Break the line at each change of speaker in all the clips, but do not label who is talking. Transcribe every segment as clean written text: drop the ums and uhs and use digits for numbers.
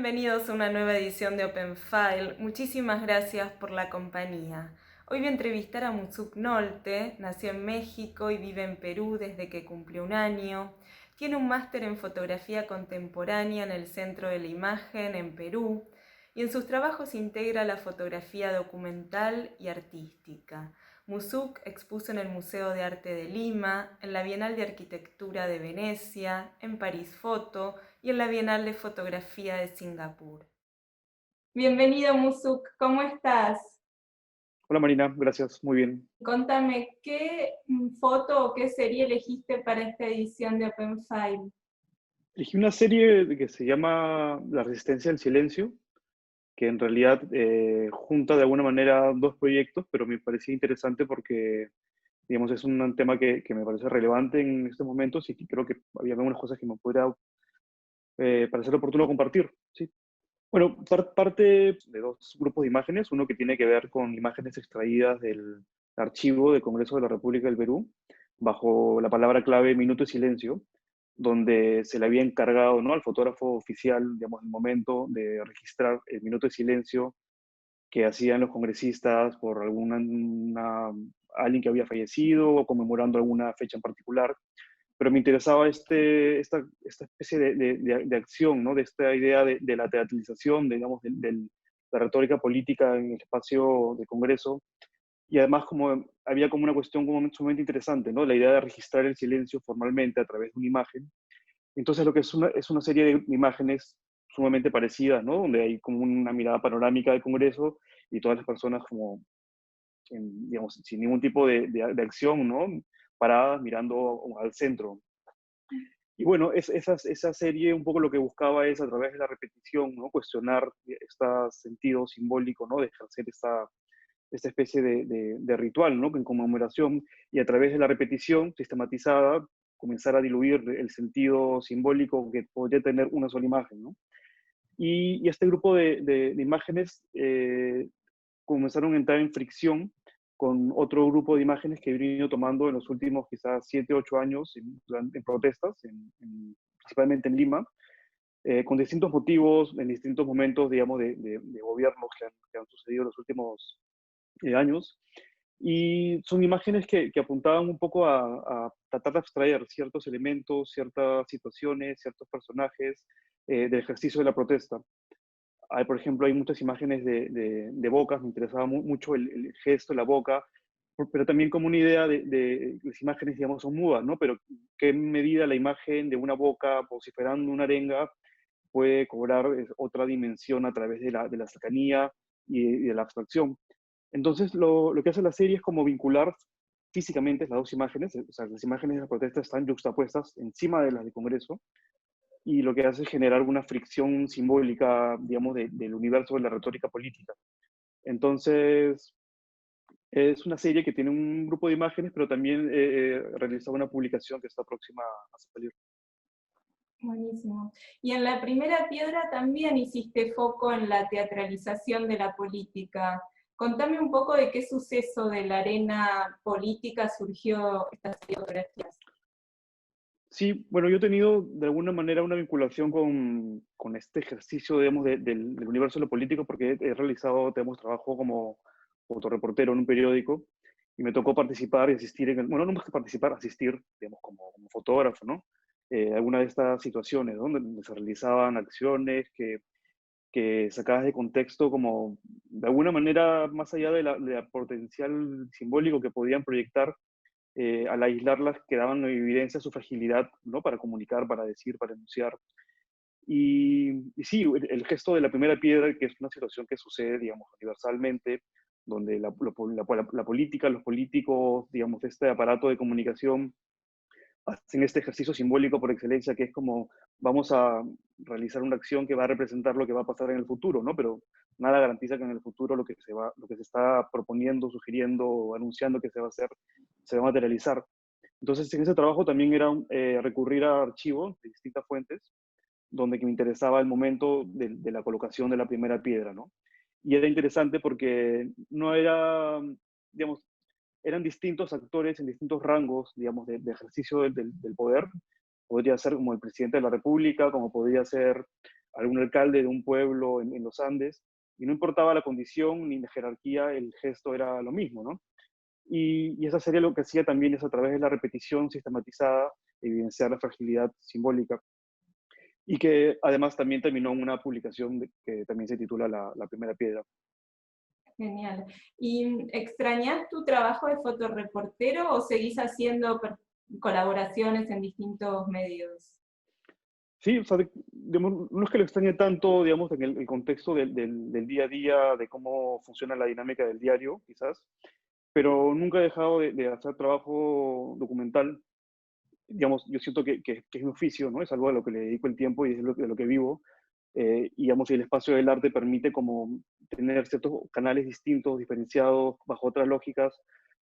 Bienvenidos a una nueva edición de Open File. Muchísimas gracias por la compañía. Hoy voy a entrevistar a Musuk Nolte. Nació en México y vive en Perú desde que cumplió un año. Tiene un máster en fotografía contemporánea en el Centro de la Imagen en Perú y en sus trabajos integra la fotografía documental y artística. Musuk expuso en el Museo de Arte de Lima, en la Bienal de Arquitectura de Venecia, en París Foto y en la Bienal de Fotografía de Singapur. Bienvenido, Musuk, ¿cómo estás?
Hola Marina, gracias, muy bien.
Contame, ¿qué foto o qué serie elegiste para esta edición de Open File?
Elegí una serie que se llama La Resistencia al Silencio, que en realidad junta de alguna manera dos proyectos, pero me parecía interesante porque, digamos, es un tema que me parece relevante en estos momentos y que creo que había algunas cosas que me pudiera parecer oportuno compartir. ¿Sí? Bueno, parte de dos grupos de imágenes, uno que tiene que ver con imágenes extraídas del archivo del Congreso de la República del Perú, bajo la palabra clave Minuto de Silencio, donde se le había encargado, ¿no?, al fotógrafo oficial, digamos, el momento de registrar el minuto de silencio que hacían los congresistas por alguien que había fallecido o conmemorando alguna fecha en particular. Pero me interesaba esta especie de acción, ¿no?, de esta idea de la teatralización, digamos, de la retórica política en el espacio de Congreso. Y además como había como una cuestión como sumamente interesante, ¿no?, la idea de registrar el silencio formalmente a través de una imagen. Entonces lo que es una serie de imágenes sumamente parecidas, ¿no?, donde hay como una mirada panorámica del Congreso y todas las personas como, digamos, sin ningún tipo de acción, ¿no?, paradas mirando al centro. Y bueno, esa serie un poco lo que buscaba es a través de la repetición, ¿no?, cuestionar este sentido simbólico, ¿no?, de ejercer esta especie de ritual, ¿no?, en conmemoración, y a través de la repetición sistematizada comenzar a diluir el sentido simbólico que podría tener una sola imagen, ¿no? Y este grupo de imágenes comenzaron a entrar en fricción con otro grupo de imágenes que he venido tomando en los últimos quizás 7, 8 años en protestas, principalmente en Lima, con distintos motivos, en distintos momentos, digamos, de gobiernos que han sucedido en los últimos años. Y son imágenes que apuntaban un poco a tratar de abstraer ciertos elementos, ciertas situaciones, ciertos personajes del ejercicio de la protesta. Hay, por ejemplo, hay muchas imágenes de bocas, me interesaba mucho el gesto de la boca, pero también como una idea de las imágenes, digamos, son mudas, ¿no? Pero qué medida la imagen de una boca vociferando una arenga puede cobrar otra dimensión a través de la cercanía y de la abstracción. Entonces, lo que hace la serie es como vincular físicamente las dos imágenes, o sea, las imágenes de la protesta están juxtapuestas encima de las del Congreso, y lo que hace es generar una fricción simbólica, digamos, del universo de la retórica política. Entonces, es una serie que tiene un grupo de imágenes, pero también realizado una publicación que está próxima a salir.
Buenísimo. Y en la primera piedra también hiciste foco en la teatralización de la política. Contame un poco de qué suceso de la arena política surgió estas fotografías.
Sí, bueno, yo he tenido de alguna manera una vinculación con este ejercicio, digamos, del universo de lo político, porque he realizado, digamos, trabajo como fotoreportero en un periódico, y me tocó participar y asistir bueno, no más que participar, asistir, digamos, como fotógrafo, ¿no? Alguna de estas situaciones, ¿no?, donde se realizaban acciones que sacadas de contexto, como de alguna manera, más allá de la potencial simbólico que podían proyectar, al aislarlas quedaban en evidencia su fragilidad, ¿no?, para comunicar, para decir, para enunciar. Y sí, el gesto de la primera piedra, que es una situación que sucede, digamos, universalmente, donde la política, los políticos, digamos, este aparato de comunicación hacen este ejercicio simbólico por excelencia, que es como vamos a realizar una acción que va a representar lo que va a pasar en el futuro, ¿no? Pero nada garantiza que en el futuro lo que se está proponiendo, sugiriendo o anunciando que se va a hacer, se va a materializar. Entonces, en ese trabajo también era recurrir a archivos de distintas fuentes, donde que me interesaba el momento de la colocación de la primera piedra, ¿no? Y era interesante porque no era, digamos, eran distintos actores en distintos rangos, digamos, de ejercicio del poder. Podría ser como el presidente de la República, como podría ser algún alcalde de un pueblo en los Andes, y no importaba la condición ni la jerarquía, el gesto era lo mismo, ¿no? Y esa serie lo que hacía también es a través de la repetición sistematizada, evidenciar la fragilidad simbólica, y que además también terminó en una publicación que también se titula La primera piedra.
Genial. ¿Y extrañas tu trabajo de fotoreportero o seguís haciendo colaboraciones en distintos medios?
Sí, o sea, digamos, no es que lo extrañe tanto, digamos, en el contexto del día a día, de cómo funciona la dinámica del diario, quizás, pero nunca he dejado de hacer trabajo documental. Digamos, yo siento que es mi oficio, ¿no? Es algo a lo que le dedico el tiempo y es de lo que vivo. Y, digamos, y el espacio del arte permite como tener ciertos canales distintos, diferenciados, bajo otras lógicas,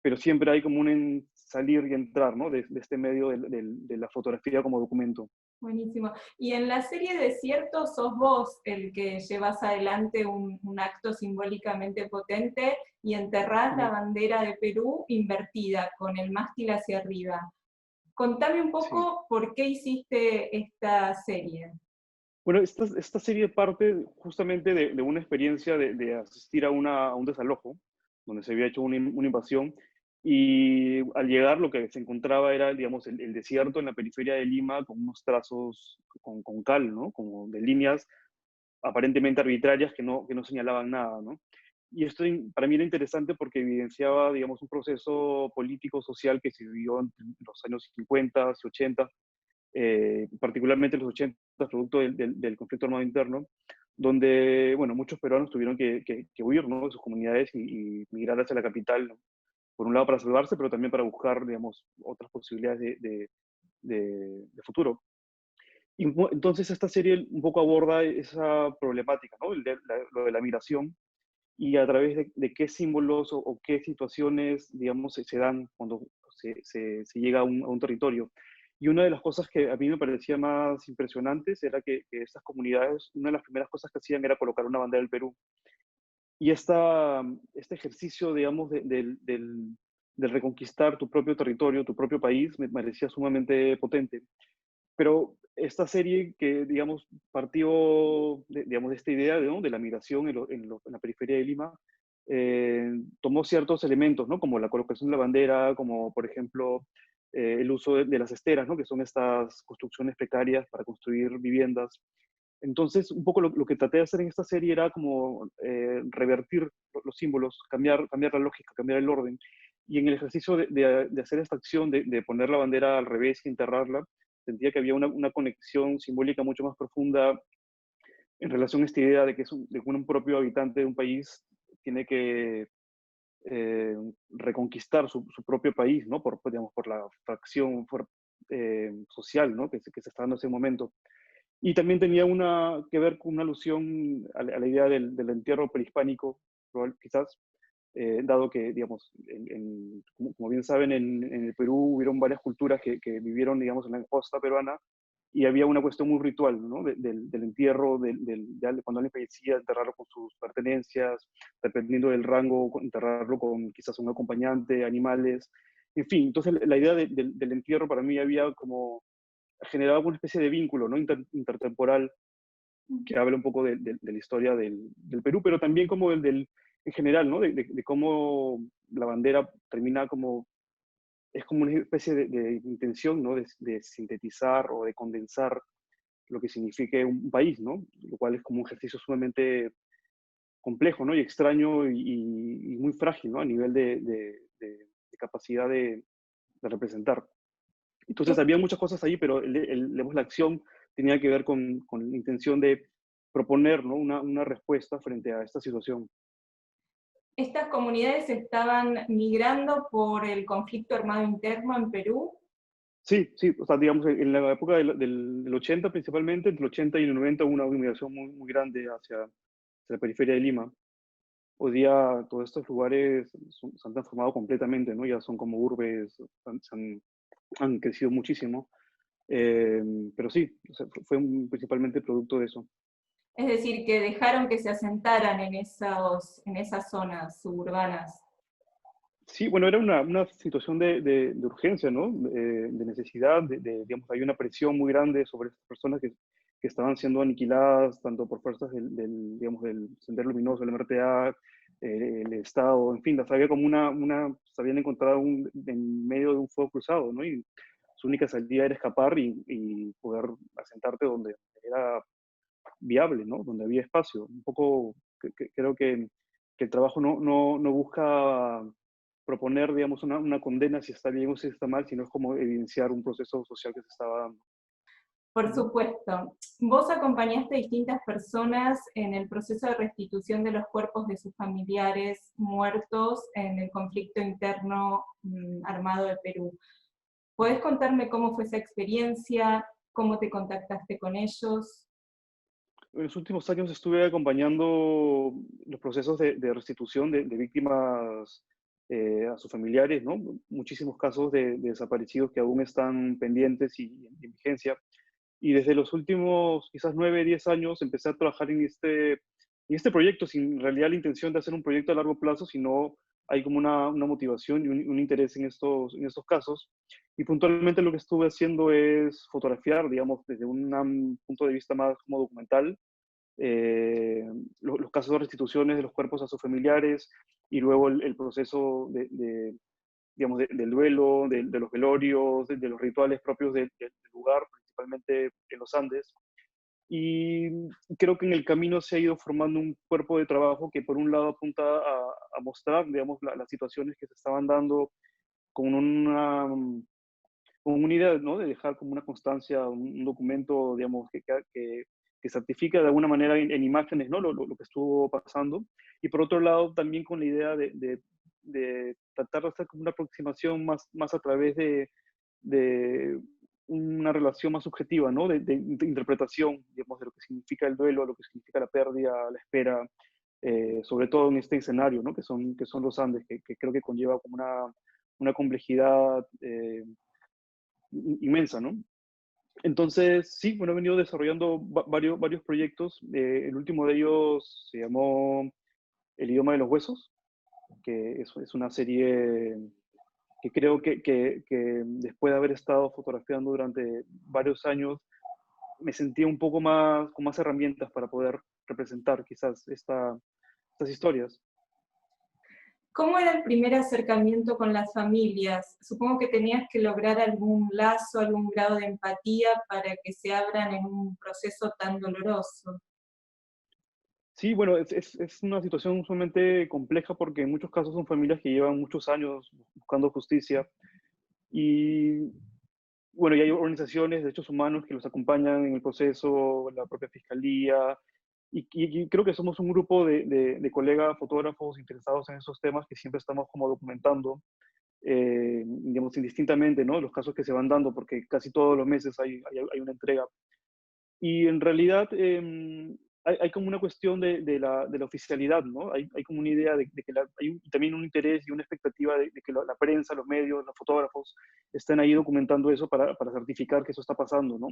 pero siempre hay como un salir y entrar, ¿no? De este medio de la fotografía como documento.
Buenísimo. Y en la serie Desierto sos vos el que llevas adelante un acto simbólicamente potente y enterrás la
Ujú.
bandera de Perú invertida, con el mástil hacia arriba. Contame un
Sí.
poco por qué hiciste esta serie.
Bueno, esta serie parte justamente de una experiencia de asistir a un desalojo, donde se había hecho una invasión, y al llegar lo que se encontraba era, digamos, el desierto en la periferia de Lima con unos trazos con cal, ¿no? Como de líneas aparentemente arbitrarias que no señalaban nada, ¿no? Y esto para mí era interesante porque evidenciaba, digamos, un proceso político, social que se vivió en los años 50 y 80, particularmente en los 80, producto del conflicto armado interno, donde, bueno, muchos peruanos tuvieron que huir, ¿no? De sus comunidades y migrar hacia la capital, ¿no? Por un lado para salvarse, pero también para buscar, digamos, otras posibilidades de futuro. Y entonces esta serie un poco aborda esa problemática, ¿no? Lo de la migración y a través de qué símbolos o qué situaciones, digamos, se dan cuando se llega a un territorio. Y una de las cosas que a mí me parecía más impresionantes era que estas comunidades, una de las primeras cosas que hacían era colocar una bandera del Perú. Y este ejercicio, digamos, del reconquistar tu propio territorio, tu propio país, me parecía sumamente potente. Pero esta serie que, digamos, partió digamos, de esta idea ¿no? de la migración en la periferia de Lima, tomó ciertos elementos, ¿no? Como la colocación de la bandera, como por ejemplo el uso de las esteras, ¿no? Que son estas construcciones precarias para construir viviendas. Entonces, un poco lo que traté de hacer en esta serie era como revertir los símbolos, cambiar la lógica, cambiar el orden. Y en el ejercicio de hacer esta acción, de poner la bandera al revés y enterrarla, sentía que había una conexión simbólica mucho más profunda en relación a esta idea de que, de que un propio habitante de un país tiene que eh, reconquistar su propio país, ¿no? Digamos, por la fracción social, ¿no? Que se está dando en ese momento. Y también tenía que ver con una alusión a la idea del entierro prehispánico, quizás, dado que, digamos, como bien saben, en el Perú hubieron varias culturas que vivieron, digamos, en la costa peruana, y había una cuestión muy ritual, ¿no? Del entierro, cuando alguien fallecía, enterrarlo con sus pertenencias, dependiendo del rango, enterrarlo con quizás un acompañante, animales, en fin. Entonces, la idea del entierro para mí había como generado una especie de vínculo, ¿no? Intertemporal, que habla un poco de la historia del Perú, pero también como en general, ¿no? De cómo la bandera termina como, es como una especie de intención, ¿no? De sintetizar o de condensar lo que signifique un país, ¿no? Lo cual es como un ejercicio sumamente complejo, ¿no? Y extraño y muy frágil, ¿no? A nivel de capacidad de representar. Entonces había muchas cosas ahí, pero digamos, la acción tenía que ver con la intención de proponer, ¿no? Una respuesta frente a esta situación.
¿Estas comunidades estaban migrando por el conflicto armado interno en Perú?
Sí, sí, o sea, digamos, en la época del 80 principalmente, entre el 80 y el 90 hubo una migración muy grande hacia la periferia de Lima. Hoy día todos estos lugares se han transformado completamente, ¿no? Ya son como urbes, han crecido muchísimo. Eh, pero sí, o sea, fue principalmente producto de eso.
Es decir, que dejaron que se asentaran en esas zonas suburbanas.
Sí, bueno, era una situación de urgencia, ¿no? De necesidad, digamos, hay una presión muy grande sobre estas personas que estaban siendo aniquiladas tanto por fuerzas digamos, del Sendero Luminoso, el MRTA, el Estado, en fin, había como se habían encontrado en medio de un fuego cruzado, ¿no? Y su única salida era escapar y poder asentarte donde era viable, ¿no? Donde había espacio. Un poco, creo que el trabajo no busca proponer, digamos, una condena si está bien o si está mal, sino es como evidenciar un proceso social que se estaba dando.
Por supuesto. Vos acompañaste a distintas personas en el proceso de restitución de los cuerpos de sus familiares muertos en el conflicto interno armado de Perú. ¿Podés contarme cómo fue esa experiencia? ¿Cómo te contactaste con ellos?
En los últimos años estuve acompañando los procesos de restitución de víctimas a sus familiares, ¿no? Muchísimos casos de desaparecidos que aún están pendientes y en vigencia. Y desde los últimos quizás 9, 10 años empecé a trabajar en este proyecto sin en realidad la intención de hacer un proyecto a largo plazo, sino hay como una motivación y un interés en estos casos. Y puntualmente lo que estuve haciendo es fotografiar, digamos, desde un punto de vista más como documental, eh, los casos de restituciones de los cuerpos a sus familiares y luego el proceso digamos, del duelo, de los velorios, de los rituales propios del lugar, principalmente en los Andes. Y creo que en el camino se ha ido formando un cuerpo de trabajo que por un lado apunta a mostrar, digamos, las situaciones que se estaban dando con con una idea, ¿no? De dejar como una constancia, un documento, digamos, que certifica de alguna manera en imágenes, ¿no? Lo que estuvo pasando. Y por otro lado, también con la idea de tratar de hacer como una aproximación más a través de una relación más subjetiva, ¿no? De interpretación, digamos, de lo que significa el duelo, lo que significa la pérdida, la espera, sobre todo en este escenario, ¿no? Que son los Andes, que creo que conlleva como una complejidad inmensa, ¿no? Entonces, sí, bueno, he venido desarrollando varios proyectos. El último de ellos se llamó El idioma de los huesos, que es una serie que creo que después de haber estado fotografiando durante varios años, me sentía un poco más, con más herramientas para poder representar quizás estas historias.
¿Cómo era el primer acercamiento con las familias? Supongo que tenías que lograr algún lazo, algún grado de empatía para que se abran en un proceso tan doloroso.
Sí, bueno, es una situación sumamente compleja porque en muchos casos son familias que llevan muchos años buscando justicia y bueno, y hay organizaciones de derechos humanos que los acompañan en el proceso, la propia fiscalía, y creo que somos un grupo de colegas fotógrafos interesados en esos temas que siempre estamos como documentando, digamos, indistintamente, ¿no? Los casos que se van dando, porque casi todos los meses hay una entrega. Y en realidad hay como una cuestión de la oficialidad, ¿no? Hay como una idea de que hay también un interés y una expectativa de que la prensa, los medios, los fotógrafos estén ahí documentando eso para certificar que eso está pasando, ¿no?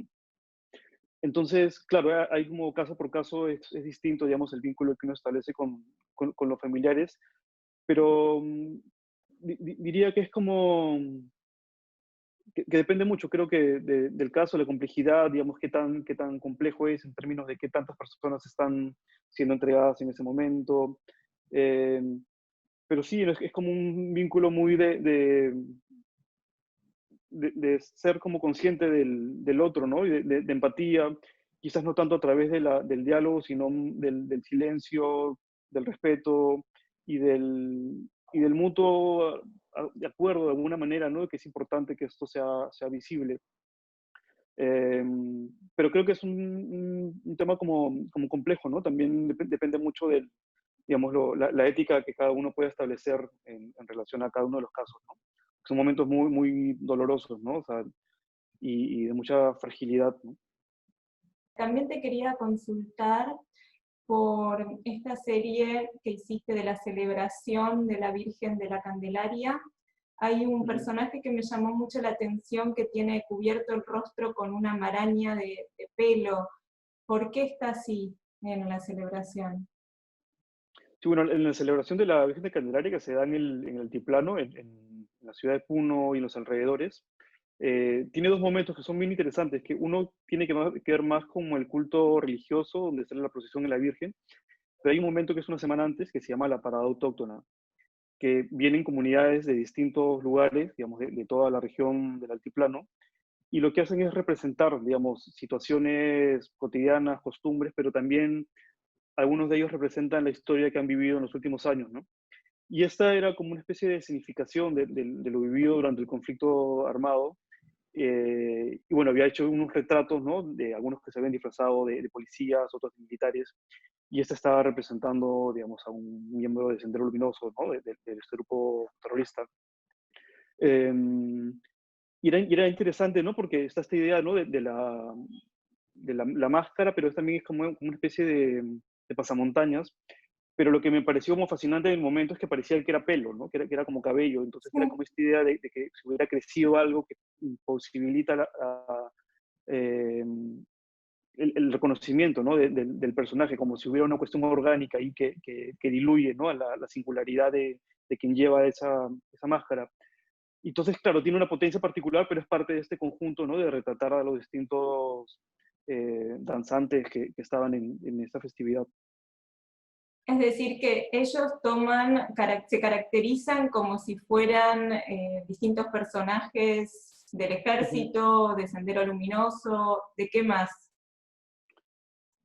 Entonces, claro, hay como caso por caso es distinto, digamos, el vínculo que uno establece con los familiares, pero diría que es como que depende mucho, creo que del caso, la complejidad, digamos, qué tan complejo es en términos de qué tantas personas están siendo entregadas en ese momento. Eh, pero sí, es como un vínculo muy de ser como consciente del otro, ¿no? Y de empatía, quizás no tanto a través del diálogo, sino del silencio, del respeto y del mutuo de acuerdo de alguna manera, ¿no? Que es importante que esto sea visible. Eh, pero creo que es un tema como complejo, ¿no? También depende mucho digamos, la ética que cada uno puede establecer en relación a cada uno de los casos, ¿no? Son momentos muy, muy dolorosos, ¿no? O sea, y de mucha fragilidad, ¿no?
También te quería consultar por esta serie que hiciste de la celebración de la Virgen de la Candelaria. Hay un
Ujú.
personaje que me llamó mucho la atención que tiene cubierto el rostro con una maraña de pelo. ¿Por qué está así en la celebración?
Sí, bueno, en la celebración de la Virgen de Candelaria que se da en el altiplano, en la ciudad de Puno y los alrededores, tiene dos momentos que son bien interesantes, que uno tiene que ver más con el culto religioso, donde sale la procesión de la Virgen, pero hay un momento que es una semana antes, que se llama la parada autóctona, que vienen comunidades de distintos lugares, digamos, de toda la región del altiplano, y lo que hacen es representar, digamos, situaciones cotidianas, costumbres, pero también algunos de ellos representan la historia que han vivido en los últimos años, ¿no? Y esta era como una especie de significación de lo vivido durante el conflicto armado. Y bueno, había hecho unos retratos, ¿no? De algunos que se habían disfrazado de policías, otros de militares, y esta estaba representando, digamos, a un miembro de Sendero Luminoso, ¿no? De este grupo terrorista. Eh, y era interesante, ¿no? Porque está esta idea, ¿no? La máscara, pero también es como una especie de pasamontañas. Pero lo que me pareció como fascinante en el momento es que parecía que era pelo, ¿no? Que era como cabello. Entonces era como esta idea de que si hubiera crecido algo que posibilita eh, el reconocimiento, ¿no? Del personaje, como si hubiera una cuestión orgánica ahí que diluye, ¿no? A la singularidad de quien lleva esa máscara. Entonces, claro, tiene una potencia particular, pero es parte de este conjunto, ¿no? De retratar a los distintos danzantes que estaban en esta festividad.
Es decir, que ellos se caracterizan como si fueran distintos personajes del
Ujú.
ejército, de Sendero Luminoso, ¿de qué más?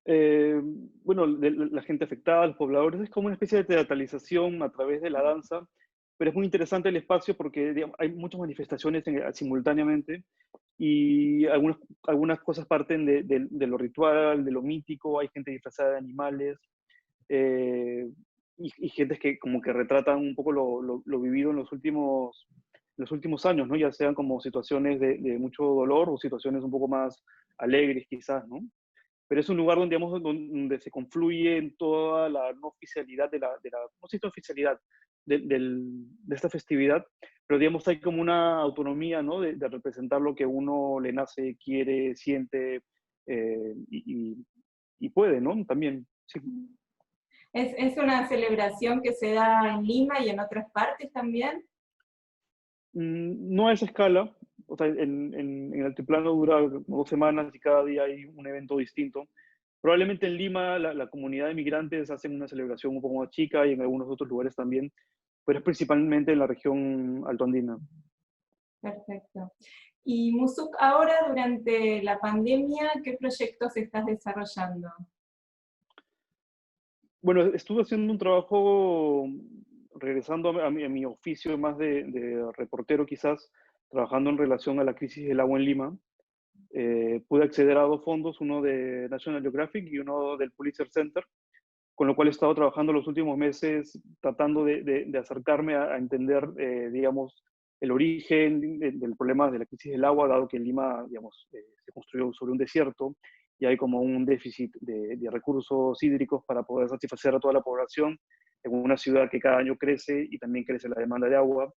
Eh, bueno, la gente afectada, los pobladores, es como una especie de teatralización a través de la danza, pero es muy interesante el espacio porque digamos, hay muchas manifestaciones simultáneamente y algunas cosas parten de lo ritual, de lo mítico, hay gente disfrazada de animales, eh, y gentes que como que retratan un poco lo vivido en los últimos años, ¿no? Ya sean como situaciones de mucho dolor o situaciones un poco más alegres quizás, ¿no? Pero es un lugar donde, digamos, donde se confluye en toda la no oficialidad no sé si oficialidad de esta festividad, pero digamos hay como una autonomía, ¿no? De representar lo que uno le nace, quiere, siente, y puede, ¿no? También, sí.
Es una celebración que se da en Lima y en otras partes también?
No a esa escala, o sea, en el altiplano dura como 2 semanas y cada día hay un evento distinto. Probablemente en Lima la comunidad de migrantes hacen una celebración un poco más chica y en algunos otros lugares también, pero es principalmente en la región altoandina.
Perfecto. Y Musuk, ahora durante la pandemia, ¿qué proyectos estás desarrollando?
Bueno, estuve haciendo un trabajo, regresando a mi oficio más de reportero quizás, trabajando en relación a la crisis del agua en Lima. Pude acceder a dos fondos, uno de National Geographic y uno del Pulitzer Center, con lo cual he estado trabajando los últimos meses tratando de acercarme a entender, digamos, el origen del problema de la crisis del agua, dado que en Lima, digamos, se construyó sobre un desierto y hay como un déficit de recursos hídricos para poder satisfacer a toda la población en una ciudad que cada año crece y también crece la demanda de agua.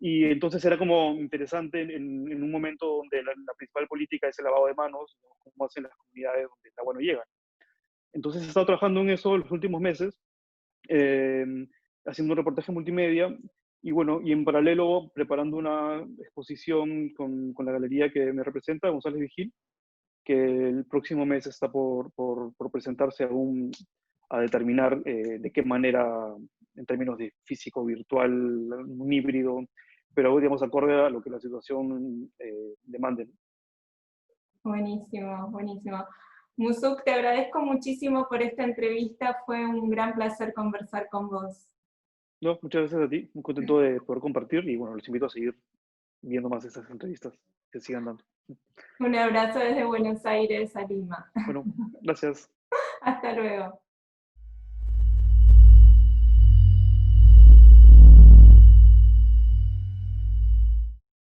Y entonces era como interesante en un momento donde la principal política es el lavado de manos, cómo hacen las comunidades donde el agua no llega. Entonces he estado trabajando en eso los últimos meses, eh, haciendo un reportaje multimedia y bueno, y en paralelo preparando una exposición con la galería que me representa, González Vigil, que el próximo mes está por presentarse a determinar de qué manera, en términos de físico, virtual, un híbrido, pero digamos acorde a lo que la situación demande.
Buenísimo, buenísimo. Musuk, te agradezco muchísimo por esta entrevista, fue un gran placer conversar con vos.
No, muchas gracias a ti, muy contento de poder compartir y bueno, los invito a seguir viendo más estas entrevistas que sigan dando.
Un abrazo desde Buenos Aires a Lima.
Bueno, gracias.
Hasta luego.